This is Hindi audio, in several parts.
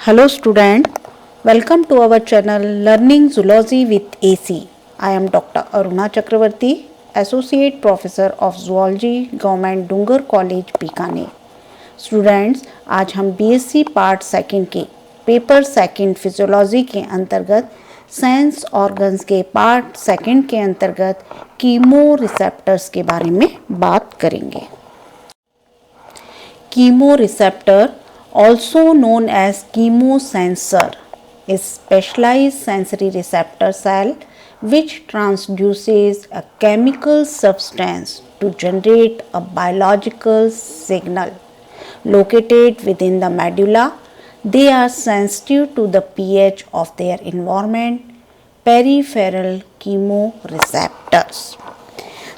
Hello student, welcome to our channel Learning Zoology with AC. I am Dr. Aruna Chakravarti, Associate Professor of Zoology, Government Dungar College, Bikaner. Students, आज हम बीएससी पार्ट सेकंड के पेपर सेकंड फिजियोलॉजी के अंतर्गत सेंस ऑर्गन्स के पार्ट सेकंड के अंतर्गत कीमो रिसेप्टर्स के बारे में बात करेंगे. Chemoreceptor, also known as chemosensor, is specialized sensory receptor cell which transduces a chemical substance to generate a biological signal. Located within the medulla, they are sensitive to the pH of their environment. Peripheral chemoreceptors.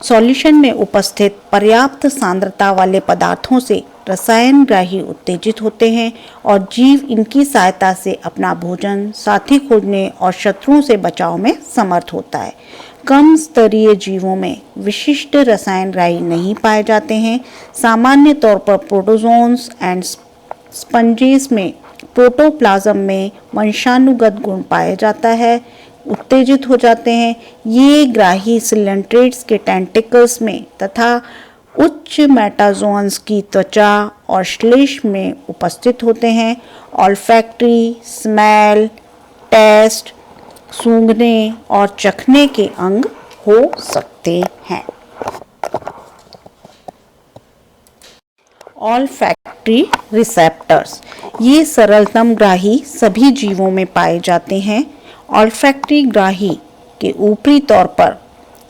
Solution में उपस्थित पर्याप्त सांद्रता वाले पदार्थों से रसायनग्राही उत्तेजित होते हैं और जीव इनकी सहायता से अपना भोजन, साथी खोजने और शत्रुओं से बचाव में समर्थ होता है. कम स्तरीय जीवों में विशिष्ट रसायनग्राही नहीं पाए जाते हैं. सामान्य तौर पर प्रोटोजोन्स एंड स्पंजेस में प्रोटोप्लाज्म में वंशानुगत गुण पाया जाता है, उत्तेजित हो जाते हैं. ये ग्राही सिलेंट्रेट्स के टेंटिकल्स में तथा उच्च मेटाजोन्स की त्वचा और श्लेष्म में उपस्थित होते हैं. ऑल्फैक्टरी, स्मेल, टेस्ट, सूंघने और चखने के अंग हो सकते हैं. ऑल्फैक्टरी रिसेप्टर्स, ये सरलतम ग्राही सभी जीवों में पाए जाते हैं. ऑल्फैक्टरी ग्राही के ऊपरी तौर पर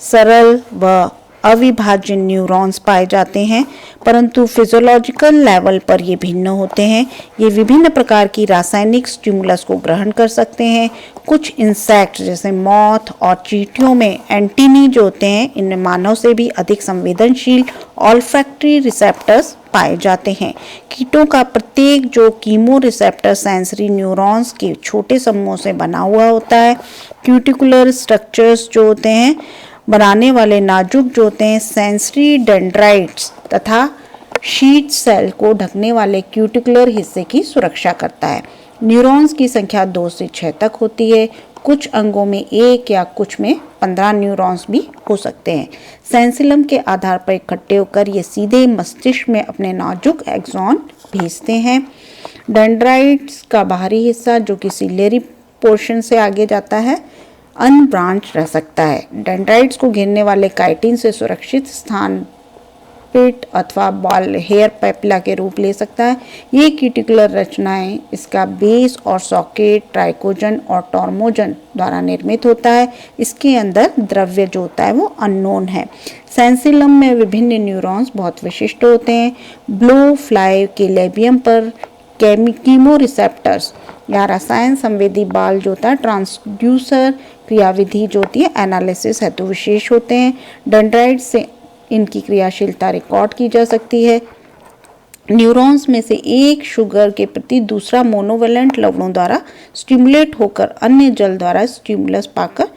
सरल व अविभाज्य न्यूरॉन्स पाए जाते हैं, परंतु फिजियोलॉजिकल लेवल पर ये भिन्न होते हैं. ये विभिन्न प्रकार की रासायनिक स्टिमुलस को ग्रहण कर सकते हैं. कुछ इंसेक्ट जैसे मॉथ और चींटियों में एंटीनी जो होते हैं, इनमें मानव से भी अधिक संवेदनशील ऑल्फैक्टरी रिसेप्टर्स पाए जाते हैं. कीटों का प्रत्येक जो कीमो रिसेप्टर सेंसरी न्यूरॉन्स के छोटे समूहों से बना हुआ होता है. क्यूटिकुलर स्ट्रक्चर्स जो होते हैं बनाने वाले नाजुक जो होते हैं सेंसरी डेंड्राइट्स तथा शीट सेल को ढकने वाले क्यूटिकुलर हिस्से की सुरक्षा करता है. न्यूरॉन्स की संख्या 2 से 6 तक होती है. कुछ अंगों में 1 या कुछ में 15 न्यूरॉन्स भी हो सकते हैं. सेंसिलम के आधार पर इकट्ठे होकर ये सीधे मस्तिष्क में अपने नाजुक एक्सॉन भेजते हैं. डेंड्राइट्स का बाहरी हिस्सा जो कि सिलियरी पोर्शन से आगे जाता है अनब्रांच रह सकता है. डेंड्राइट्स को घेरने वाले काइटिन से सुरक्षित स्थान पिट अथवा बॉल हेयर पेपिला के रूप ले सकता है. ये क्यूटिकुलर रचनाएं इसका बेस और सॉकेट ट्राइकोजन और टॉर्मोजन द्वारा निर्मित होता है. इसके अंदर द्रव्य जो होता है वो अननोन है. सेंसिलम में विभिन्न न्यूरॉन्स बहुत विशिष्ट होते हैं. ब्लो फ्लाई के लेबियम पर कीमो रिसेप्टर्स या रसायन संवेदी बाल जो होता है ट्रांसड्यूसर क्रियाविधि जो होती है एनालिसिस हेतु विशेष होते हैं. डेंड्राइट से इनकी क्रियाशीलता रिकॉर्ड की जा सकती है. न्यूरॉन्स में से एक शुगर के प्रति दूसरा मोनोवेलेंट लवणों द्वारा स्टिमुलेट होकर अन्य जल द्वारा स्टिमुलस पाकर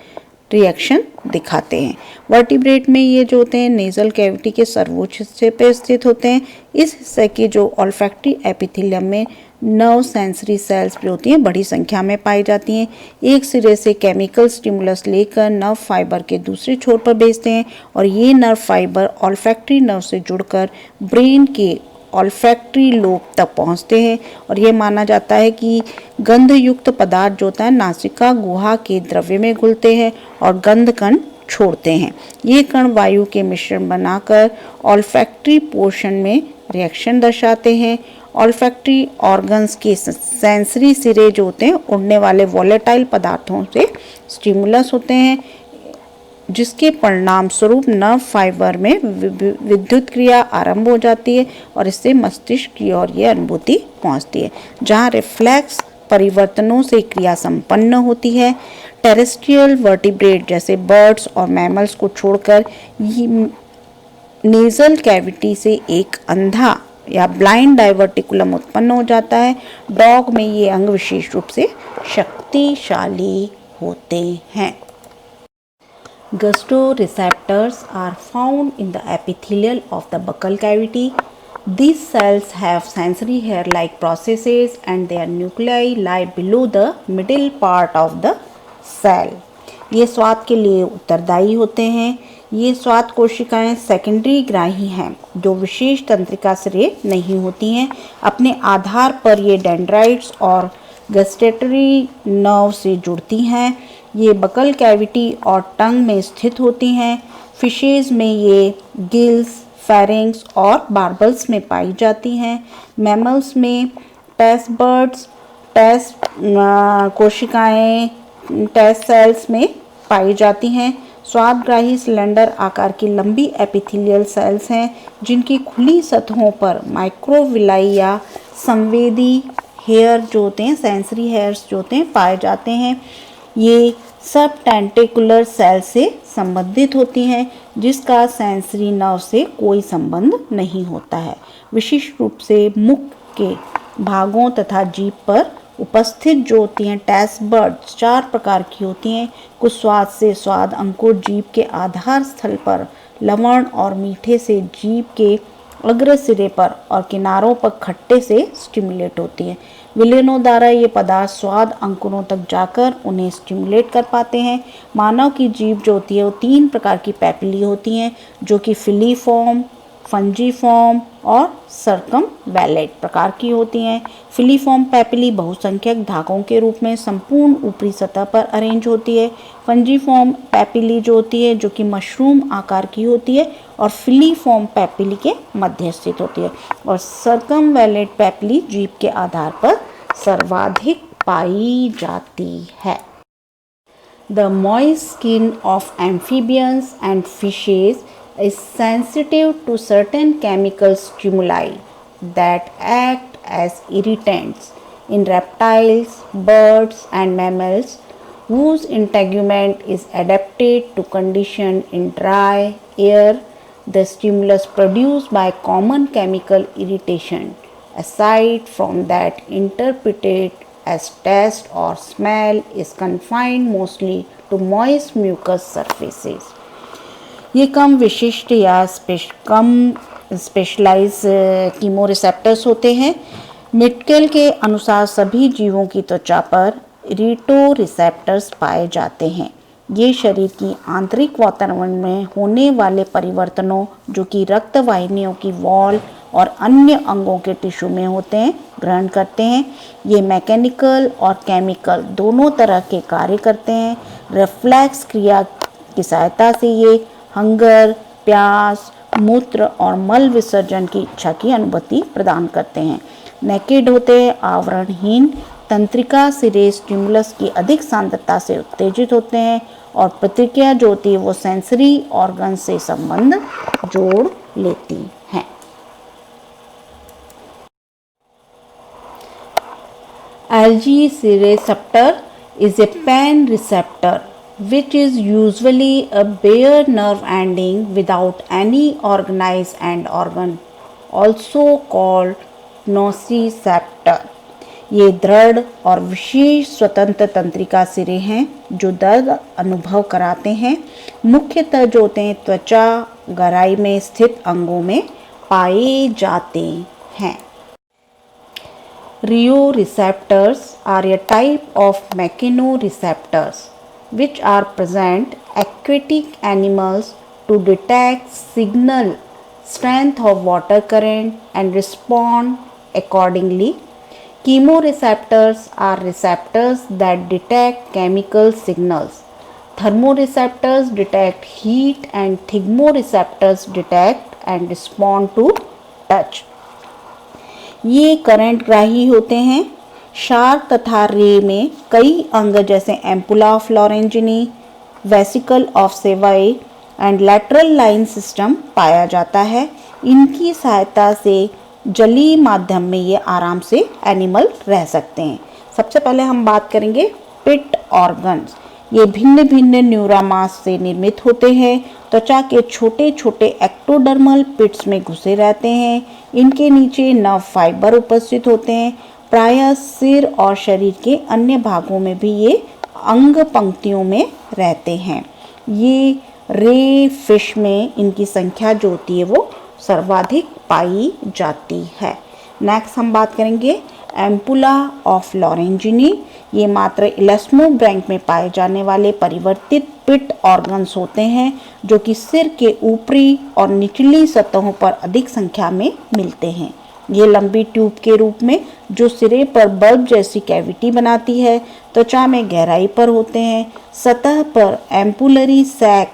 रिएक्शन दिखाते हैं. वर्टिब्रेट में ये जो होते हैं नेजल कैविटी के सर्वोच्च हिस्से पर स्थित होते हैं. इस हिस्से की जो ऑल्फैक्टरी एपिथेलियम में नर्व सेंसरी सेल्स जो होती हैं बड़ी संख्या में पाई जाती हैं. एक सिरे से केमिकल स्टिमुलस लेकर नर्व फाइबर के दूसरे छोर पर भेजते हैं और ये नर्व फाइबर ऑल्फैक्टरी नर्व से जुड़कर ब्रेन के ऑल्फैक्टरी लोब तक पहुंचते हैं. और ये माना जाता है कि गंध युक्त पदार्थ जो होता है नासिका गुहा के द्रव्य में घुलते हैं और गंध कण छोड़ते हैं. ये कण वायु के मिश्रण बनाकर ऑल्फैक्टरी पोर्शन में रिएक्शन दर्शाते हैं. ऑल्फैक्टरी ऑर्गन्स के सेंसरी सिरे जो होते हैं उड़ने वाले वॉलेटाइल पदार्थों से स्टिमुलस होते हैं, जिसके परिणाम स्वरूप नर्व फाइबर में विद्युत क्रिया आरंभ हो जाती है और इससे मस्तिष्क की ओर ये अनुभूति पहुंचती है, जहां रिफ्लेक्स परिवर्तनों से क्रिया संपन्न होती है. टेरेस्ट्रियल वर्टिब्रेट जैसे बर्ड्स और मैमल्स को छोड़कर नेजल कैविटी से एक अंधा या ब्लाइंड डाइवर्टिकुलम उत्पन्न हो जाता है. डॉग में ये अंग विशेष रूप से शक्तिशाली होते हैं. Gustoreceptors are found in the epithelial of the buccal cavity. These cells have sensory hair-like processes and their nuclei lie below the middle part of the cell. ये स्वाद के लिए उत्तरदायी होते हैं। ये स्वाद कोशिकाएं सेकेंडरी ग्राही हैं जो विशेष तंत्रिका से नहीं होती हैं। अपने आधार पर ये डेंड्राइट्स और गस्टेटरी नर्व से जुड़ती हैं। ये बकल कैविटी और टंग में स्थित होती हैं। फिशेज में ये गिल्स, फेरिंग्स और बार्बल्स में पाई जाती हैं। मैमल्स में टेस्ट बर्ड्स, टेस्ट कोशिकाएं टेस्ट सेल्स में पाई जाती हैं। स्वादग्राही सिलेंडर आकार की लंबी एपिथेलियल सेल्स हैं जिनकी खुली सतहों पर माइक्रोविलाई या संवेदी हेयर जो होते हैं, सेंसरी हेयर्स जो होते हैं, पाए जाते हैं। ये सब टेंटिकुलर सेल से संबंधित होती हैं जिसका सेंसरी नर्व से कोई संबंध नहीं होता है। विशिष्ट रूप से मुख के भागों तथा जीभ पर उपस्थित जो होती हैं टेस्ट बर्ड्स 4 प्रकार की होती हैं। कुछ स्वाद से स्वाद अंकुर जीभ के आधार स्थल पर लवण और मीठे से जीभ के अग्र सिरे पर और किनारों पर खट्टे से स्टिमुलेट होती है। विलेनों द्वारा ये पदार्थ स्वाद अंकुरों तक जाकर उन्हें स्टिमुलेट कर पाते हैं। मानव की जीभ जो होती है वो 3 प्रकार की पैपिली होती हैं जो कि फिलीफॉर्म, फंजीफॉर्म और सर्कमवैलेट प्रकार की होती हैं। फिलीफॉर्म पैपिली बहुसंख्यक धागों के रूप में संपूर्ण ऊपरी सतह पर अरेंज होती है। फंजीफॉर्म पैपिली जो होती है जो कि मशरूम आकार की होती है और फिलीफॉर्म पैपिली के मध्य स्थित होती है। और सर्कमवैलेट पैपिली जीभ के आधार पर सर्वाधिक पाई जाती है। The moist skin of amphibians and fishes is sensitive to certain chemical stimuli that act as irritants. In reptiles, birds and mammals whose integument is adapted to condition in dry air, the stimulus produced by common chemical irritation, aside from that interpreted as taste or smell, is confined mostly to moist mucous surfaces. ये कम विशिष्ट या कम स्पेशलाइज कीमोरिसेप्टर्स होते हैं। मिटकेल के अनुसार सभी जीवों की त्वचा पर इरिटोरिसेप्टर्स पाए जाते हैं। ये शरीर की आंतरिक वातावरण में होने वाले परिवर्तनों जो कि रक्त वाहिनियों की वॉल और अन्य अंगों के टिश्यू में होते हैं ग्रहण करते हैं। ये मैकेनिकल और केमिकल दोनों तरह के कार्य करते हैं। रिफ्लेक्स क्रिया की सहायता से ये हंगर, प्यास, मूत्र और मल विसर्जन की इच्छा की अनुभूति प्रदान करते हैं। नेकेड होते हैं, आवरणहीन तंत्रिका सिरे स्टिमुलस की अधिक सांद्रता से उत्तेजित होते हैं और प्रतिक्रिया जो होती है वो सेंसरी ऑर्गन से संबंध जोड़ लेती हैं। Algioreceptor is a pan receptor which is usually a bare nerve ending without any organized end organ, also called nociceptor. ये दृढ़ और विशेष स्वतंत्र तंत्रिका सिरे हैं जो दर्द अनुभव कराते हैं। मुख्यतः जो होते हैं त्वचा गहराई में स्थित अंगों में पाए जाते हैं। Rheoreceptors are a type of mechanoreceptors which are present aquatic animals to detect signal strength of water current and respond accordingly. Chemoreceptors are receptors that detect chemical signals. Thermoreceptors detect heat and thigmoreceptors detect and respond to touch. ये करंट ग्राही होते हैं। शार्क तथा रे में कई अंग जैसे ampulla of Lorenzini, vesicle of Savi and lateral line system पाया जाता है। इनकी सहायता से जलीय माध्यम में ये आराम से एनिमल रह सकते हैं। सबसे पहले हम बात करेंगे पिट ऑर्गन्स। ये भिन्न भिन्न न्यूरामास से निर्मित होते हैं। त्वचा के छोटे छोटे एक्टोडर्मल पिट्स में घुसे रहते हैं। इनके नीचे नर्व फाइबर उपस्थित होते हैं। प्रायः सिर और शरीर के अन्य भागों में भी ये अंग पंक्तियों में रहते हैं। ये रे फिश में इनकी संख्या जो होती है वो सर्वाधिक पाई जाती है। नेक्स्ट हम बात करेंगे एम्पुला ऑफ लॉरेंजिनी। ये मात्र इलास्मोब्रैंक में पाए जाने वाले परिवर्तित पिट ऑर्गन्स होते हैं जो कि सिर के ऊपरी और निचली सतहों पर अधिक संख्या में मिलते हैं। ये लंबी ट्यूब के रूप में जो सिरे पर बल्ब जैसी कैविटी बनाती है, त्वचा में गहराई पर होते हैं। सतह पर एम्पुलरी सैक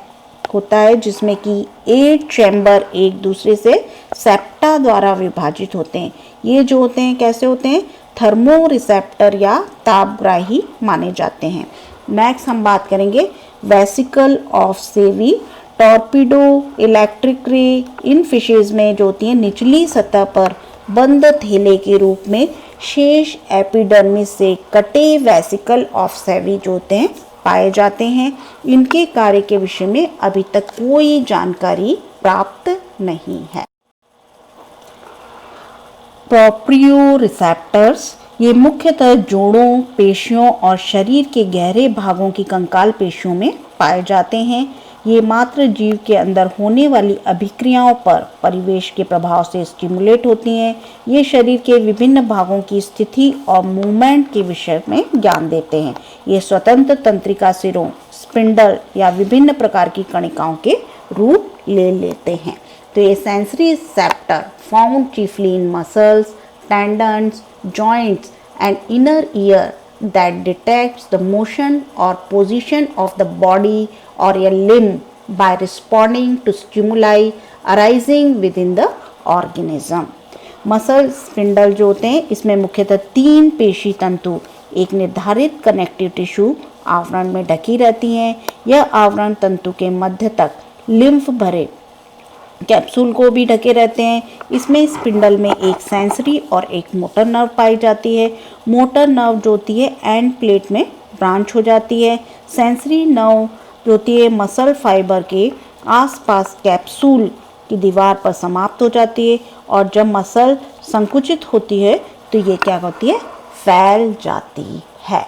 होता है जिसमें कि 8 चैम्बर एक दूसरे से सेप्टा द्वारा विभाजित होते हैं। ये जो होते हैं कैसे होते हैं, थर्मो रिसेप्टर या तापग्राही माने जाते हैं। नेक्स्ट हम बात करेंगे वेसिकल ऑफ सेवी टॉर्पिडो इलेक्ट्रिक रे। इन फिशेज में जो होती है निचली सतह पर बंद थैले के रूप में शेष एपिडर्मिस से कटे वेसिकल ऑफ सेवी जो होते हैं पाए जाते हैं। इनके कार्य के विषय में अभी तक कोई जानकारी प्राप्त नहीं है। प्रोप्रियो रिसेप्टर्स ये मुख्यतः जोड़ों, पेशियों और शरीर के गहरे भागों की कंकाल पेशियों में पाए जाते हैं। ये मात्र जीव के अंदर होने वाली अभिक्रियाओं पर परिवेश के प्रभाव से स्टिमुलेट होती हैं। ये शरीर के विभिन्न भागों की स्थिति और मूवमेंट के विषय में ज्ञान देते हैं। ये स्वतंत्र तंत्रिका सिरों, स्पिंडल या विभिन्न प्रकार की कणिकाओं के रूप ले लेते हैं। तो ये sensory receptor found chiefly in muscles, tendons, joints and inner ear that detects the motion or position of the body or a limb by responding to stimuli arising within the organism. Muscle spindle जो होते हैं इसमें मुख्यतः 3 पेशी तंतु एक निर्धारित कनेक्टिव टिश्यू आवरण में ढकी रहती हैं। यह आवरण तंतु के मध्य तक लिम्फ भरे कैप्सूल को भी ढके रहते हैं। इसमें स्पिंडल में एक सेंसरी और एक मोटर नर्व पाई जाती है। मोटर नर्व जो होती है एंड प्लेट में ब्रांच हो जाती है। सेंसरी नर्व जो होती है मसल फाइबर के आसपास कैप्सूल की दीवार पर समाप्त हो जाती है और जब मसल संकुचित होती है तो ये क्या होती है, फैल जाती है।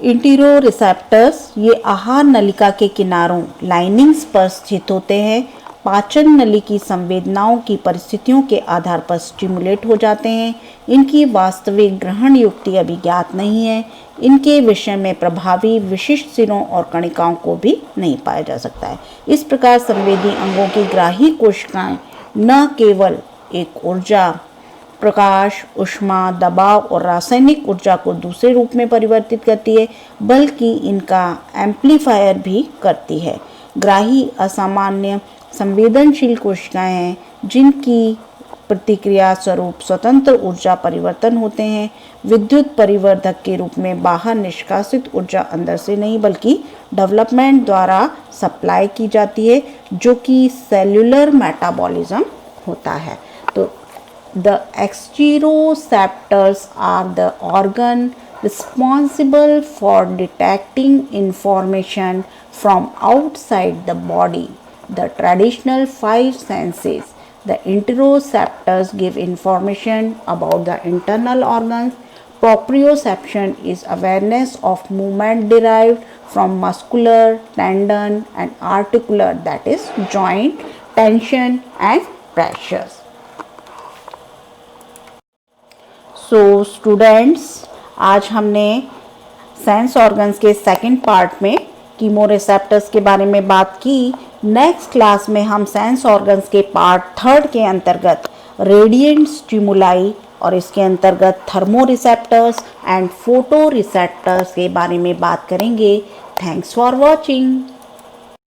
इंटीरो रिसेप्टर्स ये आहार नलिका के किनारों लाइनिंग्स पर स्थित होते हैं। पाचन नली की संवेदनाओं की परिस्थितियों के आधार पर स्टिमुलेट हो जाते हैं। इनकी वास्तविक ग्रहण युक्ति अभी ज्ञात नहीं है। इनके विषय में प्रभावी विशिष्ट सिरों और कणिकाओं को भी नहीं पाया जा सकता है। इस प्रकार संवेदी अंगों की ग्राही कोशिकाएं न केवल एक ऊर्जा, प्रकाश, ऊष्मा, दबाव और रासायनिक ऊर्जा को दूसरे रूप में परिवर्तित करती है बल्कि इनका एम्पलीफायर भी करती है। ग्राही असामान्य संवेदनशील कोशिकाएं हैं जिनकी प्रतिक्रिया स्वरूप स्वतंत्र ऊर्जा परिवर्तन होते हैं। विद्युत परिवर्धक के रूप में बाहर निष्कासित ऊर्जा अंदर से नहीं बल्कि डेवलपमेंट द्वारा सप्लाई की जाती है जो कि सेल्यूलर मेटाबॉलिज्म होता है। तो the exteroceptors are the organ responsible for detecting information from outside the body. The traditional 5 senses, the interoceptors give information about the internal organs. Proprioception is awareness of movement derived from muscular, tendon and articular, that is joint, tension and pressures. So students, आज हमने सेंस ऑर्गन्स के सेकंड पार्ट में कीमोरिसेप्टर्स के बारे में बात की। नेक्स्ट क्लास में हम सेंस ऑर्गन्स के पार्ट 3 के अंतर्गत रेडिएंट स्टिमुलाई और इसके अंतर्गत थर्मोरिसेप्टर्स एंड फोटोरिसेप्टर्स के बारे में बात करेंगे। Thanks for watching.